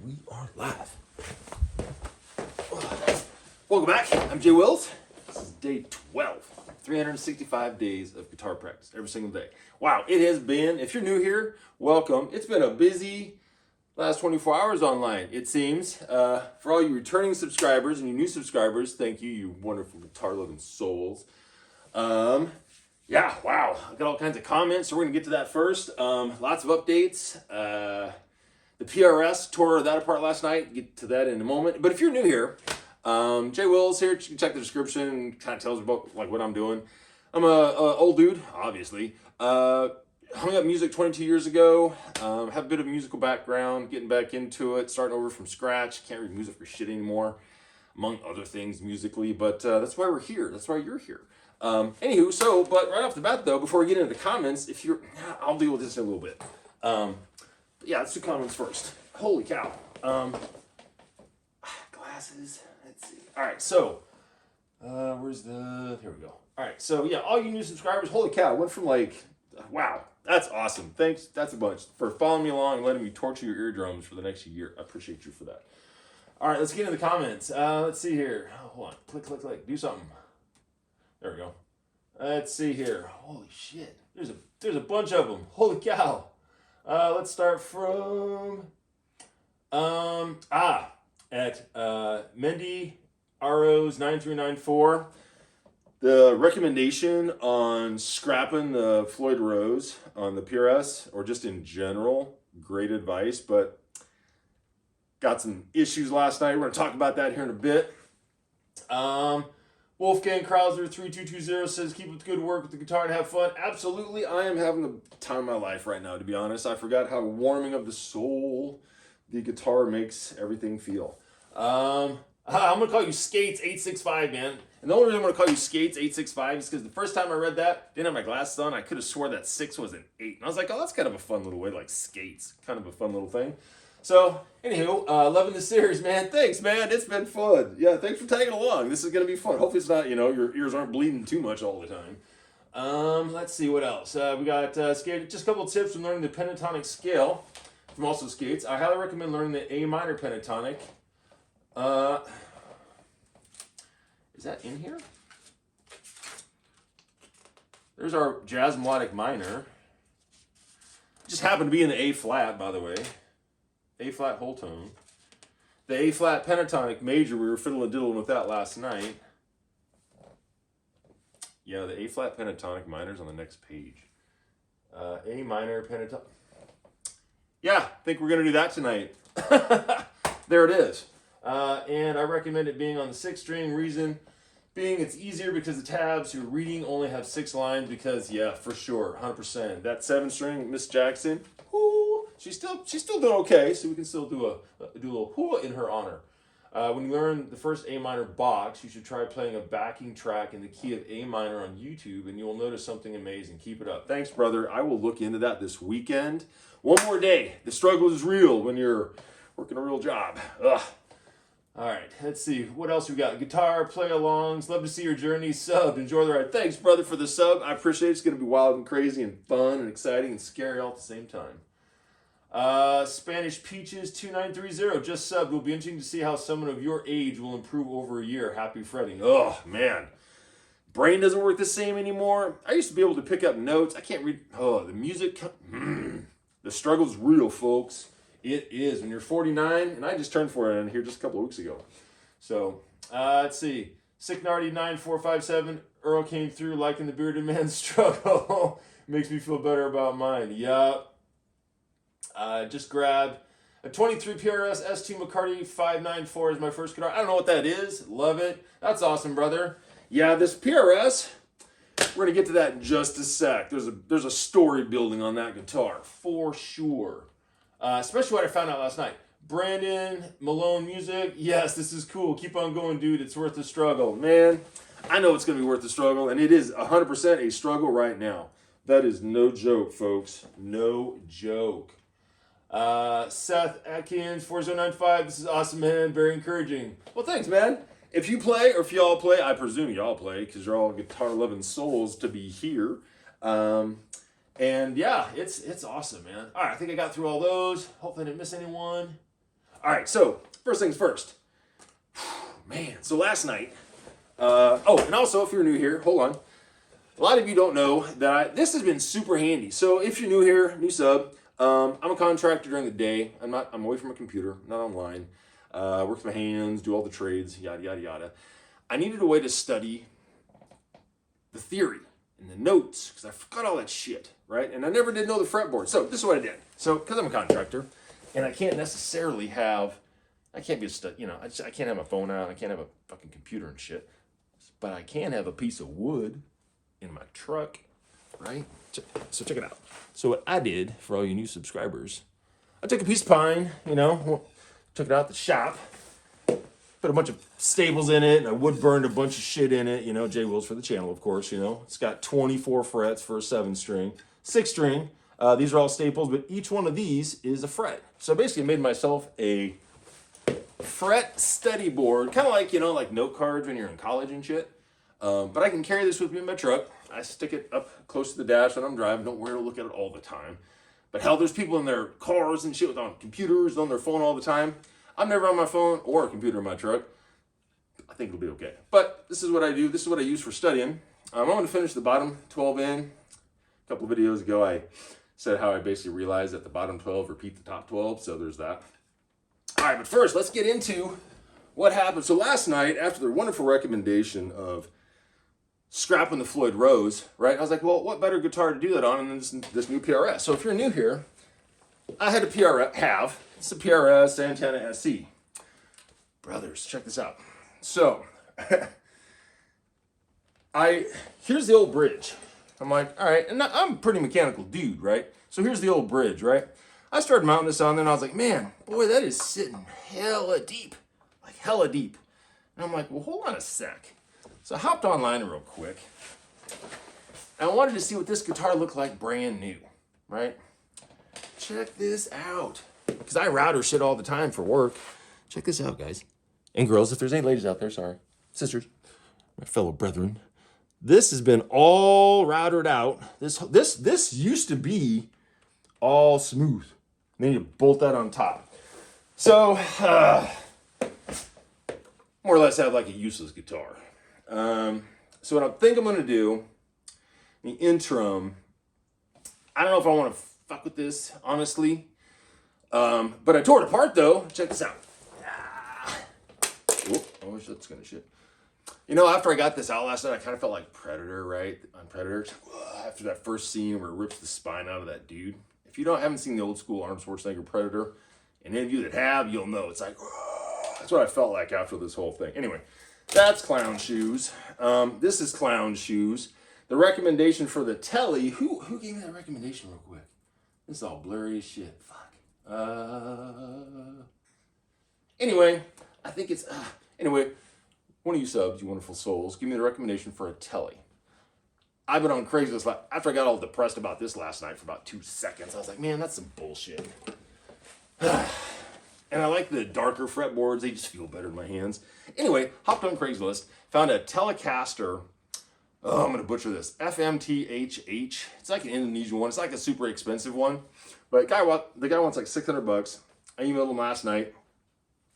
We are live. Welcome back. I'm Jay Wills. This is day 12. 365 days of guitar practice every single day. Wow, it has been, if you're new here, welcome. It's been a busy last 24 hours online, it seems. For all you returning subscribers and you new subscribers, thank you, you wonderful guitar-loving souls. Yeah, wow. I got all kinds of comments, so we're going to get to that first. Lots of updates. The PRS tore that apart last night. Get to that in a moment. But if you're new here, Jay Wills here. You can check the description and kind of tells about like what I'm doing. I'm a old dude, obviously. Hung up music 22 years ago. Have a bit of a musical background, getting back into it, starting over from scratch. Can't read music for shit anymore, among other things musically. But that's why we're here. That's why you're here. Anywho, but right off the bat though, before we get into the comments, I'll deal with this in a little bit. Yeah, let's do comments first. Holy cow. Glasses. Let's see. All right, so here we go. All right, so yeah, all you new subscribers, holy cow, went from like, wow, that's awesome. Thanks, that's a bunch for following me along and letting me torture your eardrums for the next year. I appreciate you for that. All right, let's get into the comments. Let's see here. Hold on, click, do something. There we go. Let's see here. Holy shit, there's a bunch of them. Holy cow. Let's start from at Mendy Arrows 9394. The recommendation on scrapping the Floyd Rose on the PRS, or just in general, great advice, but got some issues last night. We're going to talk about that here in a bit. Wolfgang Krauser 3220 says, keep up the good work with the guitar and have fun. Absolutely, I am having the time of my life right now, to be honest. I forgot how warming of the soul the guitar makes everything feel. I'm going to call you Skates 865, man. And the only reason I'm going to call you Skates 865 is because the first time I read that, didn't have my glasses on, I could have swore that 6 was an 8. And I was like, oh, that's kind of a fun little way, like Skates. Kind of a fun little thing. So, anywho, loving the series, man. Thanks, man. It's been fun. Yeah, thanks for tagging along. This is going to be fun. Hopefully it's not, your ears aren't bleeding too much all the time. Let's see what else. We got just a couple of tips from learning the pentatonic scale from also Skates. I highly recommend learning the A minor pentatonic. Is that in here? There's our jazz melodic minor. Just happened to be in the A flat, by the way. A flat whole tone. The A flat pentatonic major, we were fiddling and diddling with that last night. Yeah, the A flat pentatonic minor's on the next page. A minor pentatonic. Yeah, I think we're going to do that tonight. There it is. And I recommend it being on the 6th string. Reason being it's easier because the tabs you're reading only have 6 lines because, yeah, for sure, 100%. That 7th string, Miss Jackson, ooh, she's still doing okay, so we can still do a little hoo in her honor. When you learn the first A minor box, you should try playing a backing track in the key of A minor on YouTube, and you will notice something amazing. Keep it up. Thanks, brother. I will look into that this weekend. One more day. The struggle is real when you're working a real job. Ugh. All right, let's see. What else we got? Guitar, play-alongs. Love to see your journey. Sub. Enjoy the ride. Thanks, brother, for the sub. I appreciate it. It's going to be wild and crazy and fun and exciting and scary all at the same time. Spanish Peaches 2930 just subbed. It will be interesting to see how someone of your age will improve over a year. Happy fretting. Oh, man. Brain doesn't work the same anymore. I used to be able to pick up notes. I can't read. Oh, the music. The struggle's real, folks. It is. When you're 49, and I just turned 49 here just a couple of weeks ago. So, let's see. Sicknardy 9457. Earl came through liking the bearded man's struggle. Makes me feel better about mine. Yup. Just grabbed a 23 PRS S2 McCarty 594 as my first guitar. I don't know what that is. Love it. That's awesome, brother. Yeah, this PRS, we're going to get to that in just a sec. There's a story building on that guitar, for sure. Especially what I found out last night. Brandon Malone Music. Yes, this is cool. Keep on going, dude. It's worth the struggle. Man, I know it's going to be worth the struggle, and it is 100% a struggle right now. That is no joke, folks. No joke. Seth Atkins 4095. This is awesome, man. Very encouraging. Well, thanks, man. If you play, or if y'all play, I presume y'all play, because you're all guitar-loving souls to be here. And yeah, it's awesome, man. All right, I think I got through all those. Hopefully I didn't miss anyone. All right, so first things first. Man, so last night, oh, and also if you're new here, hold on. A lot of you don't know that this has been super handy. So if you're new here, new sub, I'm a contractor during the day. I'm away from a computer, not online. Work with my hands, do all the trades, yada, yada, yada. I needed a way to study the theory and the notes because I forgot all that shit, right? And I never did know the fretboard. So this is what I did. So because I'm a contractor and I can't necessarily have, I can't be I can't have my phone out. I can't have a fucking computer and shit. But I can have a piece of wood in my truck, right? So check it out. So what I did for all you new subscribers, I took a piece of pine, took it out the shop, put a bunch of staples in it, and I wood burned a bunch of shit in it, J Wills for the channel, of course, It's got 24 frets for a 7-string, 6-string. These are all staples, but each one of these is a fret. So basically I made myself a fret study board, kind of like, like note cards when you're in college and shit. But I can carry this with me in my truck. I stick it up close to the dash when I'm driving. Don't worry to look at it all the time. But hell, there's people in their cars and shit on computers, on their phone all the time. I'm never on my phone or a computer in my truck. I think it'll be okay. But this is what I do. This is what I use for studying. I'm going to finish the bottom 12 in. A couple of videos ago, I said how I basically realized that the bottom 12 repeat the top 12. So there's that. All right, but first, let's get into what happened. So last night, after the wonderful recommendation of scrapping the Floyd Rose, right? I was like, well, what better guitar to do that on than this new PRS? So if you're new here, I had a PRS, it's a PRS Santana SC. Brothers, check this out. So, here's the old bridge. I'm like, all right, and I'm a pretty mechanical dude, right? So here's the old bridge, right? I started mounting this on there, and I was like, man, boy, that is sitting hella deep. Like hella deep. And I'm like, well, hold on a sec. So I hopped online real quick. And I wanted to see what this guitar looked like brand new, right? Check this out. Because I router shit all the time for work. Check this out, guys. And girls, if there's any ladies out there, sorry. Sisters, my fellow brethren. This has been all routered out. This used to be all smooth. Then you bolt that on top. So, more or less have like a useless guitar. So what I think I'm going to do, the interim, I don't know if I want to fuck with this, honestly. But I tore it apart, though. Check this out. Oh, that's going to shit. After I got this out last night, I kind of felt like Predator, right? On Predator. After that first scene where it rips the spine out of that dude. If you haven't seen the old school Arnold Schwarzenegger Predator, and any of you that have, you'll know. It's like, that's what I felt like after this whole thing. Anyway. That's clown shoes. This is clown shoes. The recommendation for the telly. Who gave me that recommendation real quick? This is all blurry as shit. Fuck. Anyway, I think it's... Anyway, one of you subs, you wonderful souls, give me the recommendation for a telly. I've been on Craigslist. After I got all depressed about this last night for about 2 seconds, I was like, man, that's some bullshit. And I like the darker fretboards. They just feel better in my hands. Anyway, hopped on Craigslist, found a Telecaster. Oh, I'm going to butcher this. FMTHH. It's like an Indonesian one. It's like a super expensive one. But the guy wants like $600. I emailed him last night.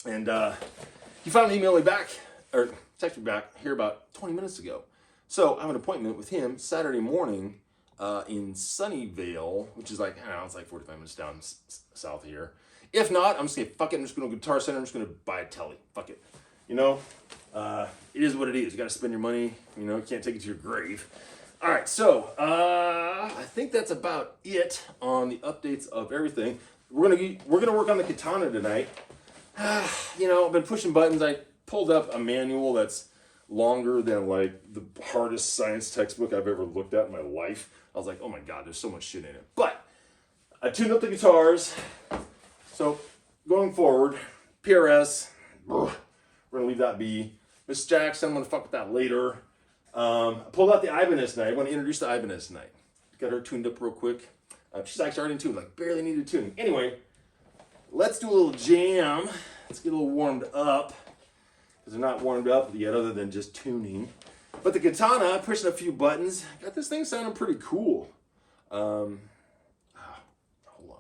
And he finally emailed me back, or texted me back here about 20 minutes ago. So I have an appointment with him Saturday morning in Sunnyvale, which is like, I don't know, it's like 45 minutes down south of here. If not, I'm just going to fuck it. I'm just going to Guitar Center. I'm just going to buy a telly. Fuck it. It is what it is. You got to spend your money. You can't take it to your grave. All right, so I think that's about it on the updates of everything. We're gonna work on the Katana tonight. I've been pushing buttons. I pulled up a manual that's longer than like the hardest science textbook I've ever looked at in my life. I was like, oh my god, there's so much shit in it. But I tuned up the guitars. So going forward, PRS, we're gonna leave that be. Miss Jackson, I'm gonna fuck with that later. I pulled out the Ibanez tonight. I want to introduce the Ibanez tonight. Got her tuned up real quick. She's actually already in tune, like barely needed tuning. Anyway, let's do a little jam. Let's get a little warmed up. Because they're not warmed up yet other than just tuning. But the Katana, pushing a few buttons, got this thing sounding pretty cool. Hold on.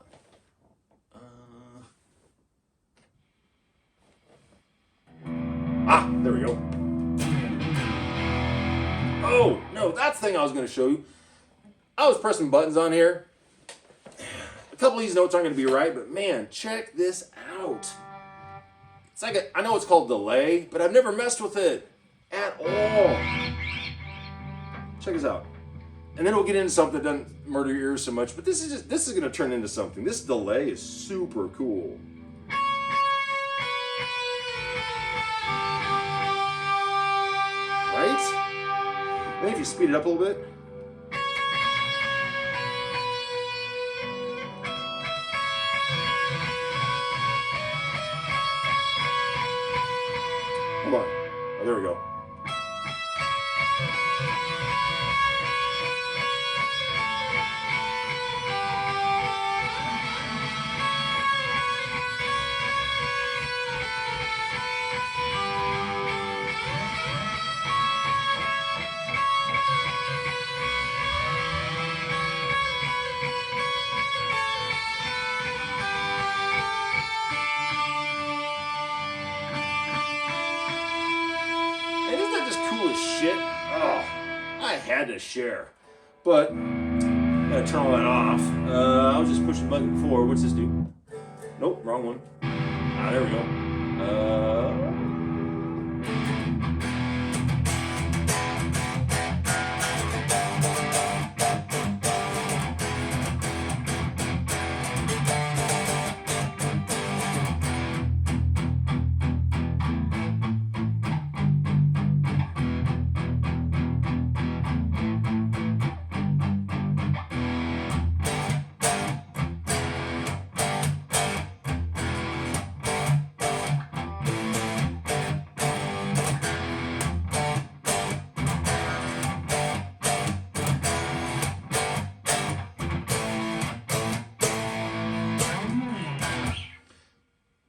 There we go. Oh, no, that's the thing I was going to show you. I was pressing buttons on here. A couple of these notes aren't going to be right, but man, check this out. It's like I know it's called delay, but I've never messed with it at all. Check this out. And then we'll get into something that doesn't murder your ears so much, but this is going to turn into something. This delay is super cool. Right? And if you speed it up a little bit. Come on. Oh, there we go. Shit. Oh, I had to share. But, I'm going to turn all that off. I was just pushing the button before. What's this do? Nope, wrong one. Ah, there we go.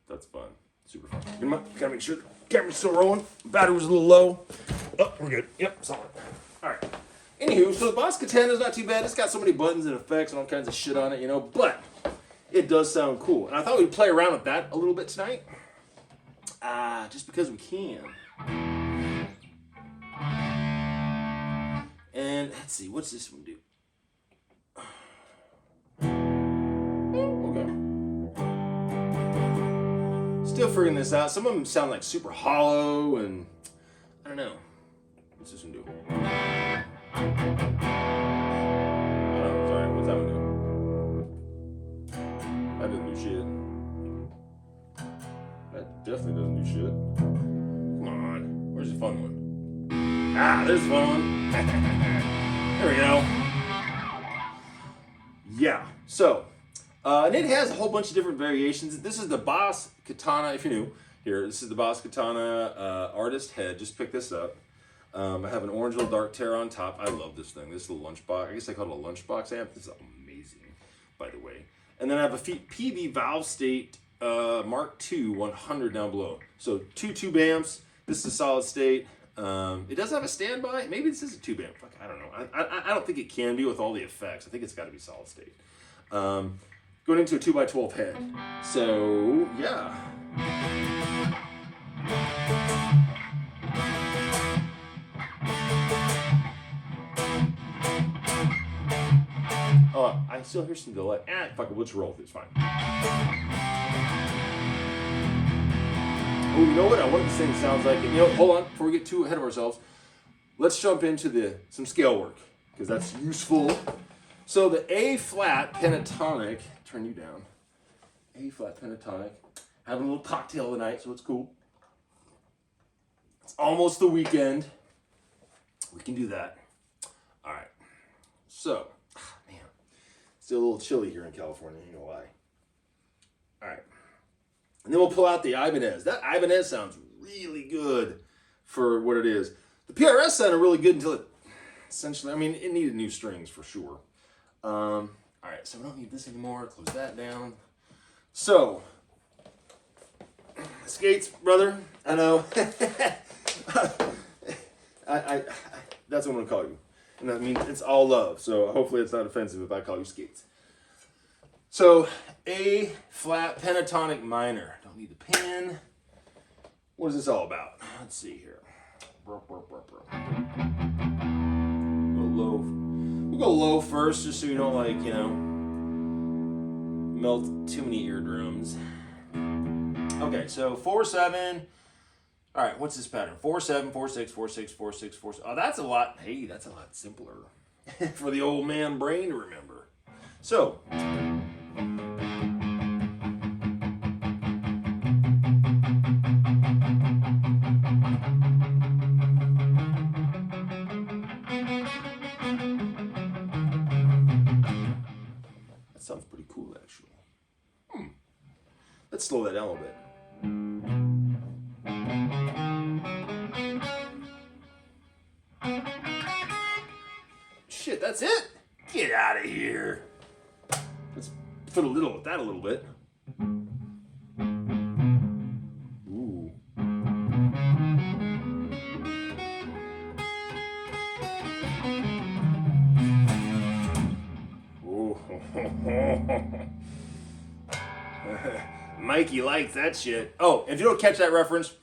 That's fun. Super fun. Gotta make sure the camera's still rolling. Battery was a little low. Oh, we're good. Yep, solid. Alright. Anywho, so the Boss Katana's not too bad. It's got so many buttons and effects and all kinds of shit on it, you know, but it does sound cool. And I thought we'd play around with that a little bit tonight. Just because we can. And let's see, what's this one do? Still figuring this out. Some of them sound like super hollow, and I don't know. What's this one do? Oh, sorry. What's that one do? That doesn't do shit. That definitely doesn't do shit. Come on. Where's the fun one? Ah, there's the fun one. There we go. Yeah. So, and it has a whole bunch of different variations. This is the Boss Katana, if you're new here. This is the Boss Katana artist head. Just pick this up. I have an orange little dark tear on top. I love this thing. This is the lunchbox. I guess I call it a lunchbox amp. This is amazing, by the way. And then I have a PB Valve State Mark II 100 down below. So two tube amps. This is solid state. It does have a standby. Maybe this is a tube amp. Fuck, I don't know. I don't think it can be with all the effects. I think it's got to be solid state. Going into a 2x12 head. So, yeah. Oh, I still hear some delay. Fuck it, we'll just roll with it. It's fine. Oh, you know what? I wanted to sing sounds like it. You know, hold on, before we get too ahead of ourselves. Let's jump into some scale work, because that's useful. So the A flat pentatonic, turn you down. A flat pentatonic. Having a little cocktail tonight, so it's cool. It's almost the weekend. We can do that. All right. So, man, still a little chilly here in California, you know why. All right. And then we'll pull out the Ibanez. That Ibanez sounds really good for what it is. The PRS sounded really good until it essentially, I mean, it needed new strings for sure. All right, so we don't need this anymore. Close that down. So, skates, brother. I know. I that's what I'm gonna call you, and that means it's all love. So hopefully it's not offensive if I call you skates. So A flat pentatonic minor. Don't need the pen. What is this all about? Let's see here. Go low. We'll go low first, just so you don't, like, you know, melt too many eardrums. Okay, so 4/7. All right, what's this pattern? 4/7, 4/6, 4/6, 4/6, 4/6. Oh, that's a lot. Hey, that's a lot simpler for the old man brain to remember. So. Sounds pretty cool, actually. Let's slow that down a little bit. Shit, that's it? Get out of here. Let's fiddle with that a little bit. Ooh. Mikey likes that shit. Oh, if you don't catch that reference,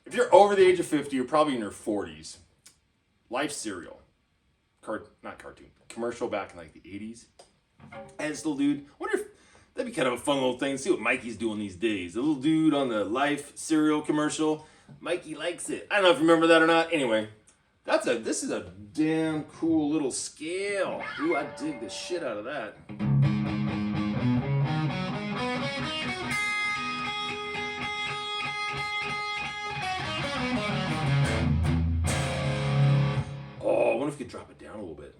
if you're over the age of 50, you're probably in your 40s. Life cereal. Not cartoon. Commercial back in like the 80s. And this little dude, I wonder if that'd be kind of a fun little thing. See what Mikey's doing these days. The little dude on the Life cereal commercial. Mikey likes it. I don't know if you remember that or not. Anyway, this is a damn cool little scale. Ooh, I dig the shit out of that. Oh, I wonder if we could drop it down a little bit.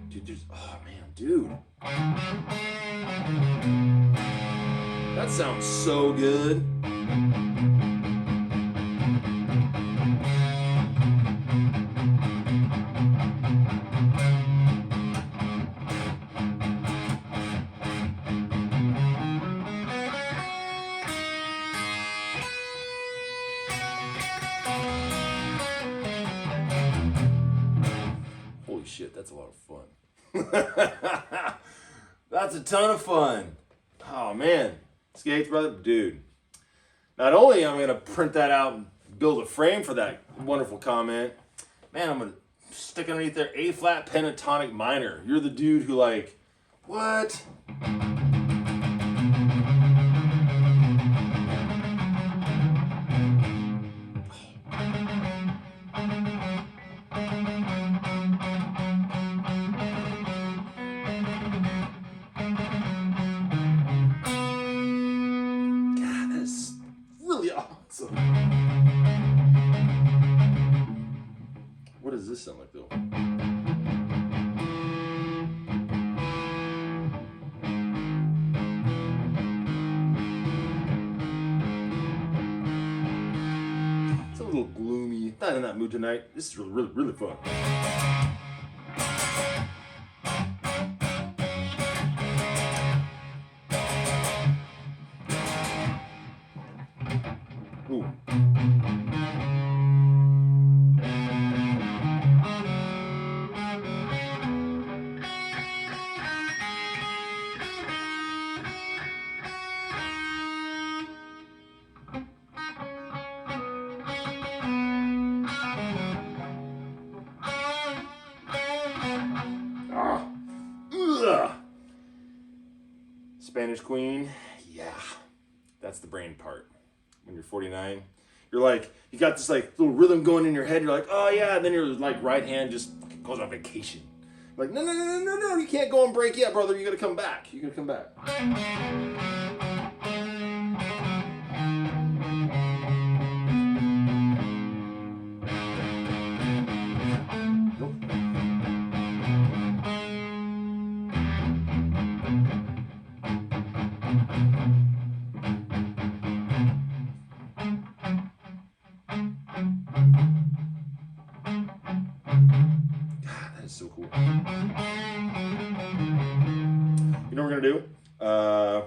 Dude, oh man, dude. That sounds so good. Holy shit, that's a lot of fun. That's a ton of fun. Oh man, Skates brother, dude. Not only am I gonna print that out and build a frame for that wonderful comment, man, I'm gonna stick underneath there A flat pentatonic minor. You're the dude who like, what? What does this sound like though? It's a little gloomy. Not in that mood tonight. This is really fun. Ooh. Spanish Queen, yeah, that's the brain part. When you're 49, you're like, you got this like little rhythm going in your head. You're like, oh yeah, and then your like right hand just goes on vacation. You're like, no, you can't go and break yet, brother. You gotta come back. You gotta come back. So cool. You know what we're gonna do? I'm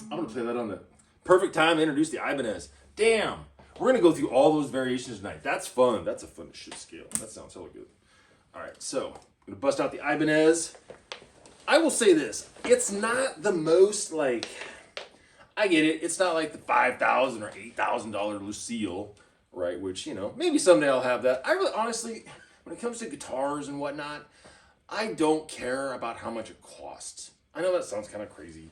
gonna play that on the perfect time to introduce the Ibanez. Damn, we're gonna go through all those variations tonight. That's fun. That's a fun shit scale. That sounds hella good. All right, so I'm gonna bust out the Ibanez. I will say this: It's not the most like, I get it. It's not like the $5,000 or $8,000 Lucille, right? Which, you know, maybe someday I'll have that. I really, honestly, when it comes to guitars and whatnot, I don't care about how much it costs. I know that sounds kind of crazy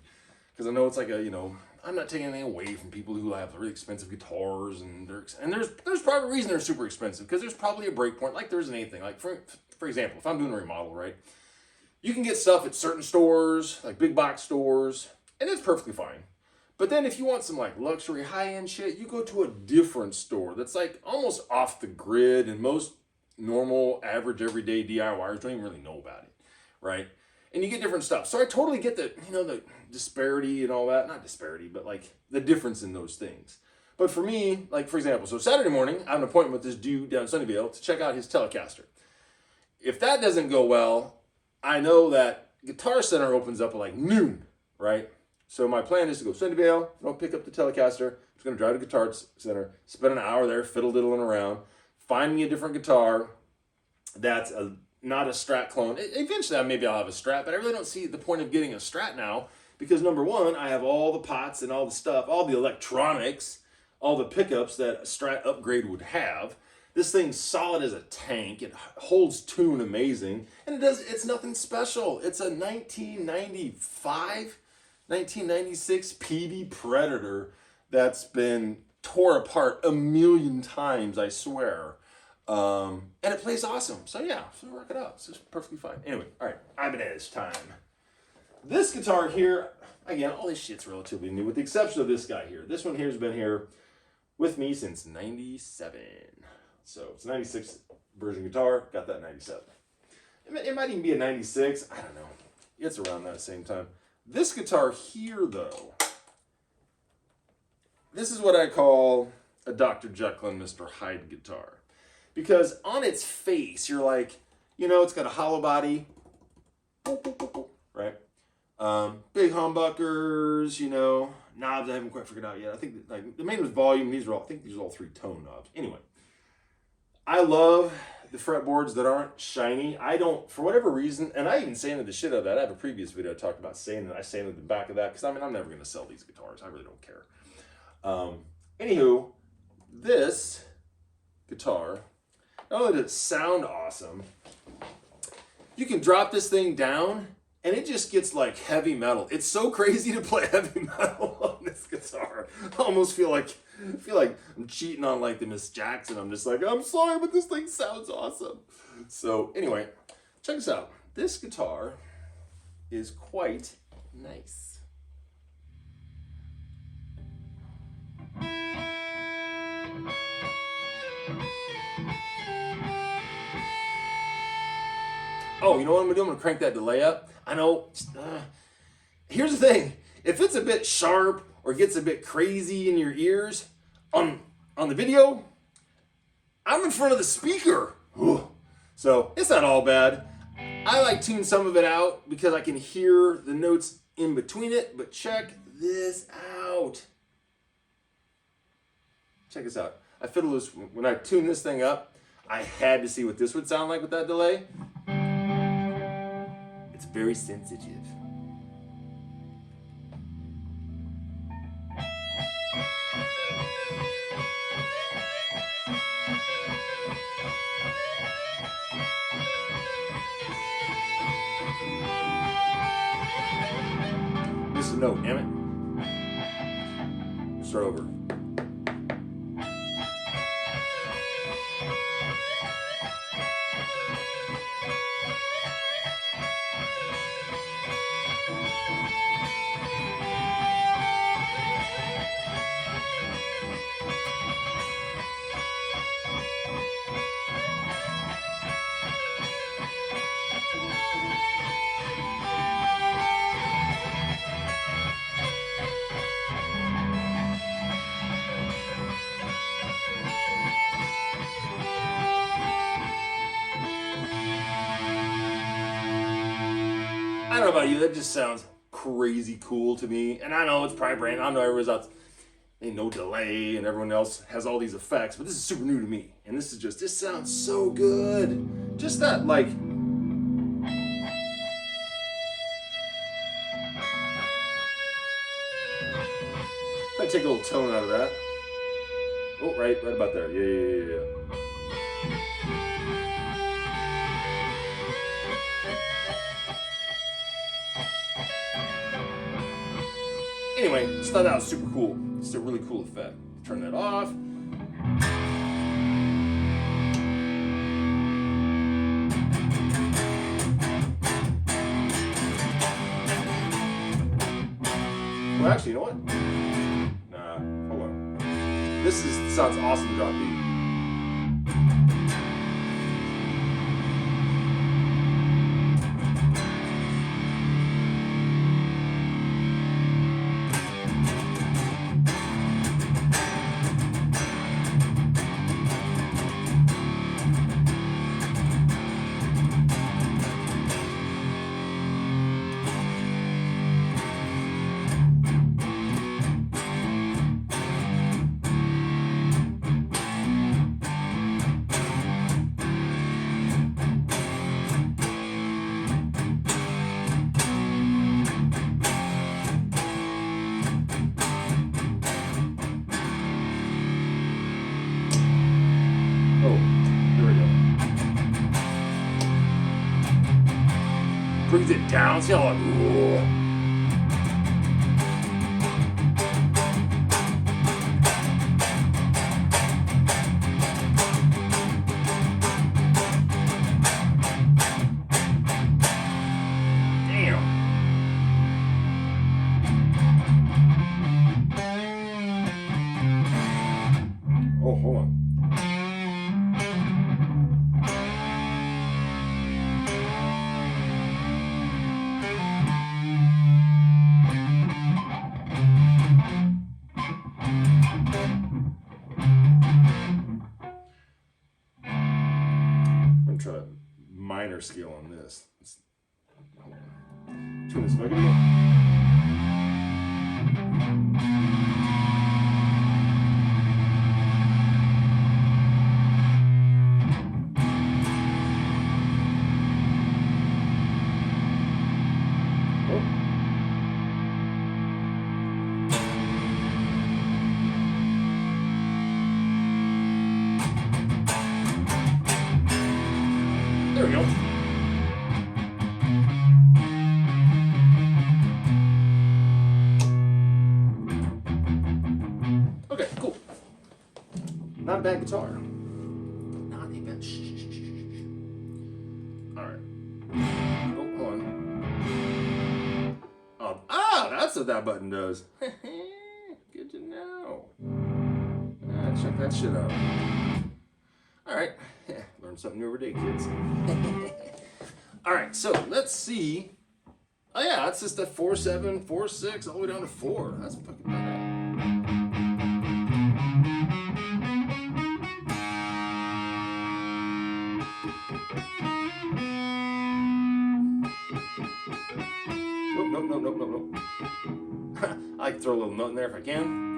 because I know it's like a, you know, I'm not taking anything away from people who have really expensive guitars and there's probably a reason they're super expensive because there's probably a break point like there's in anything. Like for example, if I'm doing a remodel, right? You can get stuff at certain stores, like big box stores, and it's perfectly fine. But then if you want some like luxury high-end shit, you go to a different store that's like almost off the grid and most normal, average, everyday DIYers don't even really know about it, right? And you get different stuff. So I totally get the, you know, the disparity and all that. Not disparity, but like the difference in those things. But for me, like for example, so Saturday morning, I have an appointment with this dude down in Sunnyvale to check out his Telecaster. If that doesn't go well, I know that Guitar Center opens up at like noon, right? So my plan is to go to Sunnyvale, don't pick up the Telecaster. I'm just going to drive to Guitar Center, spend an hour there fiddle diddling around, find me a different guitar that's not a Strat clone. Eventually, maybe I'll have a Strat, but I really don't see the point of getting a Strat now because number one, I have all the pots and all the stuff, all the electronics, all the pickups that a Strat upgrade would have. This thing's solid as a tank. It holds tune amazing, and it's nothing special. It's a 1996 PV Predator that's been tore apart a million times, I swear. And it plays awesome. So yeah, so rock it out. It's just perfectly fine. Anyway, all right, Ibanez time. This guitar here, again, all this shit's relatively new, with the exception of this guy here. This one here has been here with me since 97. So it's a 96 version guitar, got that in 97. It might even be a 96, I don't know. It's around that same time. This guitar here, though, this is what I call a Dr. Jekyll and Mr. Hyde guitar. Because on its face, you're like, you know, it's got a hollow body, right? Big humbuckers, you know, knobs I haven't quite figured out yet. I think like the main was volume. I think these are all 3 tone knobs. Anyway, I love the fretboards that aren't shiny. I don't, for whatever reason, and I even sanded the shit out of that. I have a previous video I talked about sanding. I sanded the back of that because I mean I'm never going to sell these guitars. I really don't care. Anywho, this guitar, not only does it sound awesome, you can drop this thing down and it just gets like heavy metal. It's so crazy to play heavy metal on this guitar. I almost feel like I'm cheating on like the Miss Jackson. I'm just like, I'm sorry, but this thing sounds awesome. So anyway, check this out. This guitar is quite nice. Oh, you know what I'm gonna do? I'm gonna crank that delay up. I know. Here's the thing: if it's a bit sharp or gets a bit crazy in your ears on the video, I'm in front of the speaker, so it's not all bad. I like tune some of it out because I can hear the notes in between it. But check this out. Check this out. I fiddle this when I tune this thing up. I had to see what this would sound like with that delay. It's very sensitive. This is a note, damn it. Start over. I don't know about you, that just sounds crazy cool to me. And I know it's probably brand, I know everyone's else, ain't no delay and everyone else has all these effects, but this is super new to me. And this sounds so good. Just that, like, to take a little tone out of that. Oh, right about there. Yeah. Anyway, just thought that was super cool. It's a really cool effect. Turn that off. Well, actually, you know what? Nah, hold on. This sounds awesome, drop beat. Brings it down, see how like, whoa. Damn. Oh, hold on. Try a minor scale on this. Turn this back again. There we go. Okay, cool. Not a bad guitar. Not a bad. All right. Oh, hold on. That's what that button does. Good to know. Check that shit out. All right. Learn something new every day, kids. All right, so let's see. Oh yeah, that's just a 4/7, 4/6, all the way down to 4. That's fucking bad. Nope. I like to throw a little note in there if I can.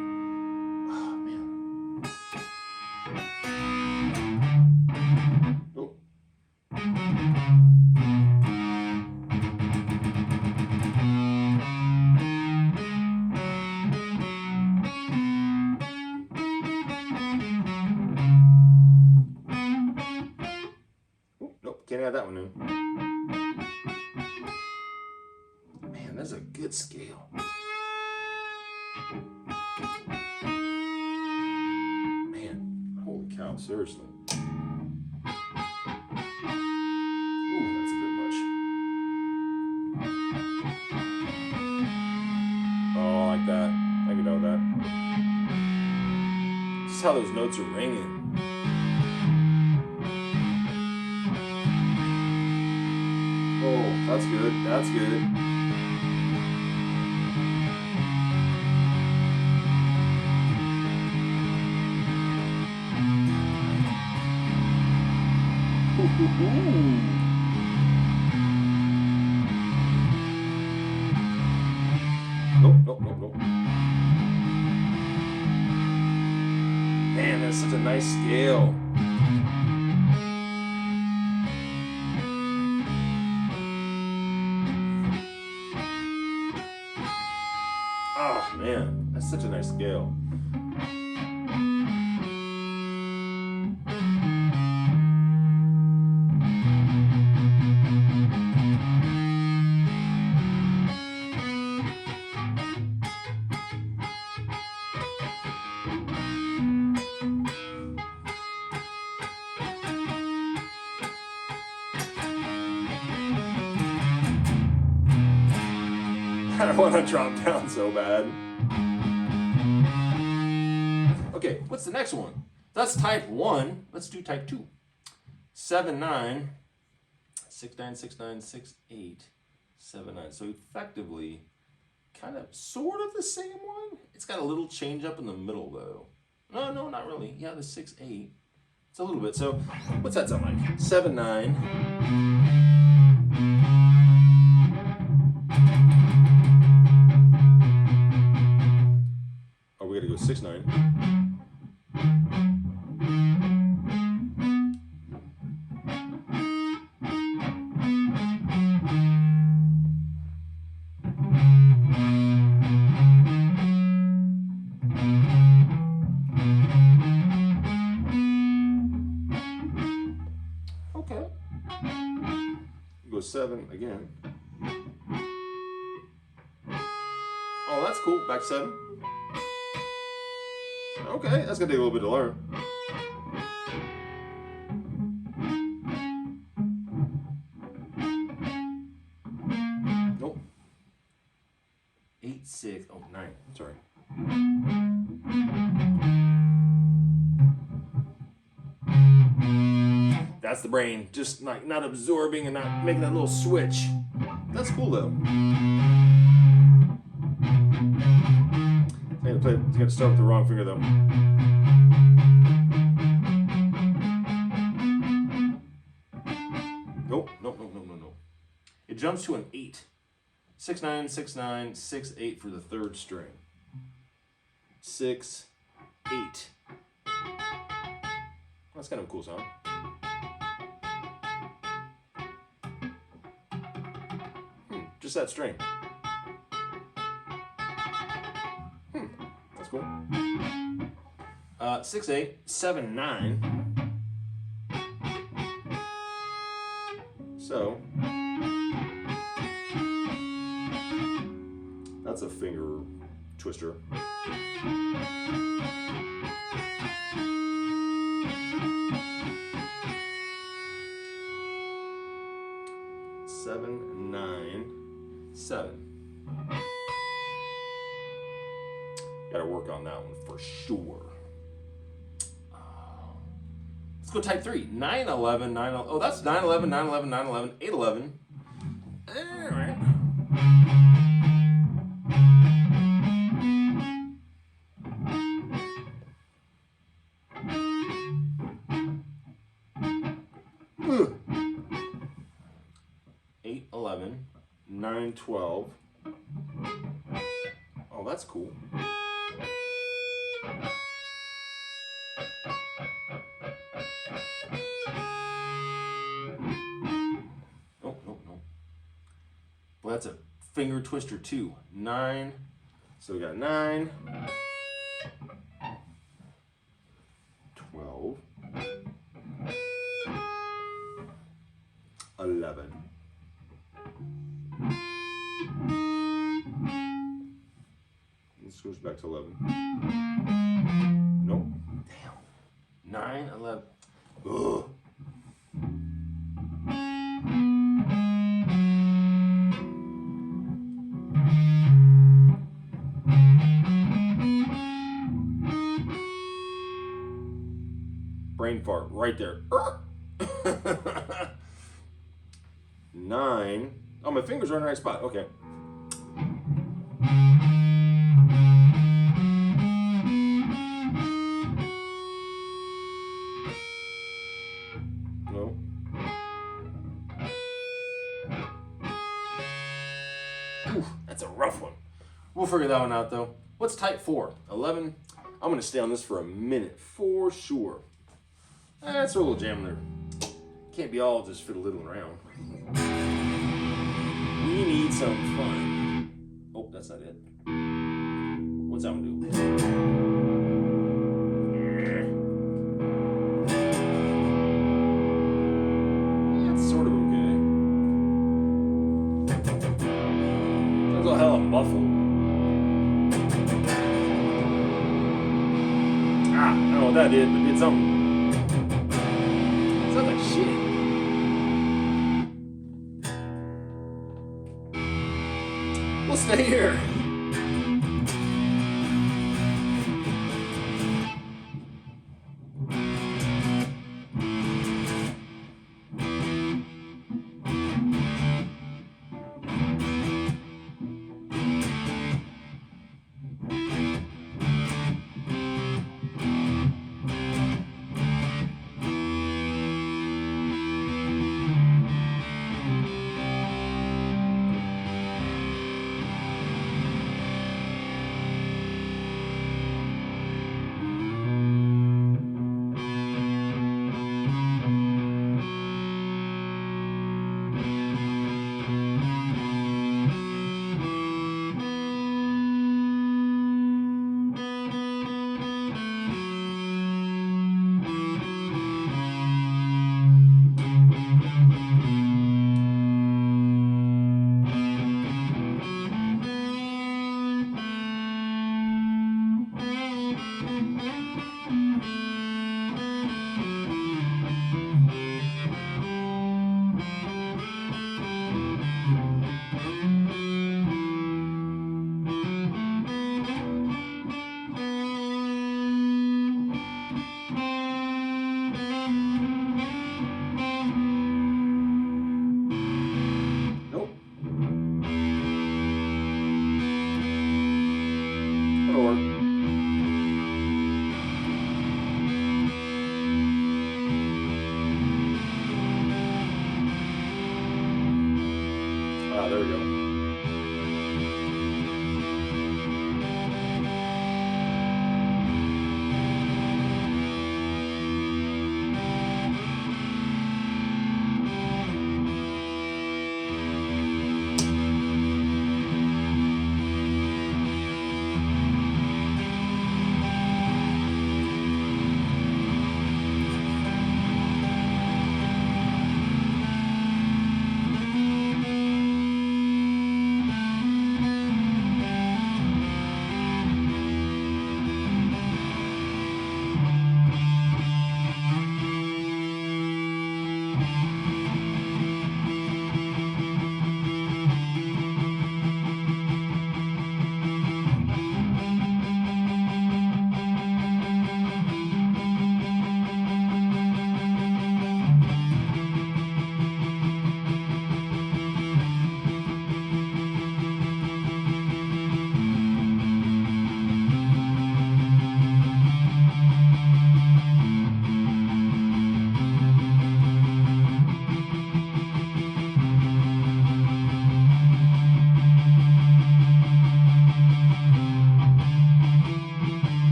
Can't add that one in. Man, that's a good scale. Man, holy cow, seriously. Ooh, that's a bit much. Oh, I like that. I can know that. Just how those notes are ringing. Oh, that's good. That's good. Nope. Man, that's such a nice scale. Oh, Oh man, that's such a nice scale. I don't want to drop down so bad. Okay, what's the next one? That's type 1. Let's do type 2. 7, 9, 6, 9, 6, 9, 6, 8, 7, 9. So effectively, kind of, sort of the same one. It's got a little change up in the middle though. No, not really. Yeah, the 6, 8. It's a little bit. So what's that sound like? 7, 9. We gotta go 6, 9. Okay. Go 7 again. Oh, that's cool. Back 7. Okay, that's gonna take a little bit to learn. Nope. 8, 6, oh, 9, sorry. That's the brain, just like not absorbing and not making that little switch. That's cool though. You gotta start with the wrong finger though. Nope. It jumps to an 8. 6, 9, 6, 9, 6, 8 for the 3rd string. 6, 8. That's kind of a cool sound. Just that string. That's cool. 6, 8, 7, 9. So that's a finger twister. Seven, 9, 7. Gotta work on that one for sure. Let's go type 3. 9, 11, 9, oh, that's 9, 11, 9, 11, 9, 11, 8, 11. All right. Ugh. 8, 11, 9, 12. Oh, that's cool. No. Well, that's a finger twister too. 9. So we got 9, 12, 11. This goes back to 11. Nope. Damn. 9, 11. Ugh. Brain fart right there. 9. Oh, my fingers are in the right spot. Okay. No. Ooh, that's a rough one. We'll figure that one out though. What's type 4? 11. I'm gonna stay on this for a minute for sure. That's a little jam there. Can't be all just fiddle-diddling around. We need some fun. Oh, that's not it. What's that one do? Yeah, it's sort of okay. Sounds like hell muffled. I don't know what that did, but it did something. Sounds like shit. We'll stay here. There we go.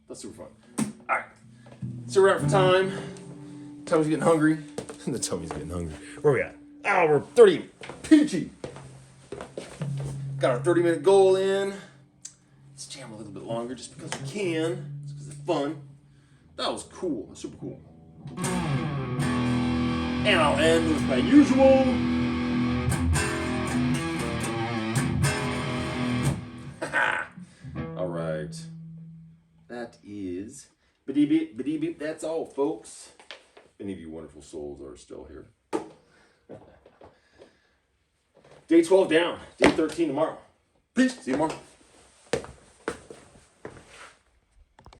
That's super fun. All right, so we're out for time. Tommy's getting hungry. The Tommy's getting hungry. Where are we at? Oh, we're 30. Peachy. Got our 30-minute goal in. Let's jam a little bit longer just because we can. Just because it's fun. That was cool. That's super cool. And I'll end with my usual. All right. That is bitty beep, bitty beep. That's all, folks. Any of you wonderful souls are still here. Day 12 down. Day 13 tomorrow. Peace. See you tomorrow.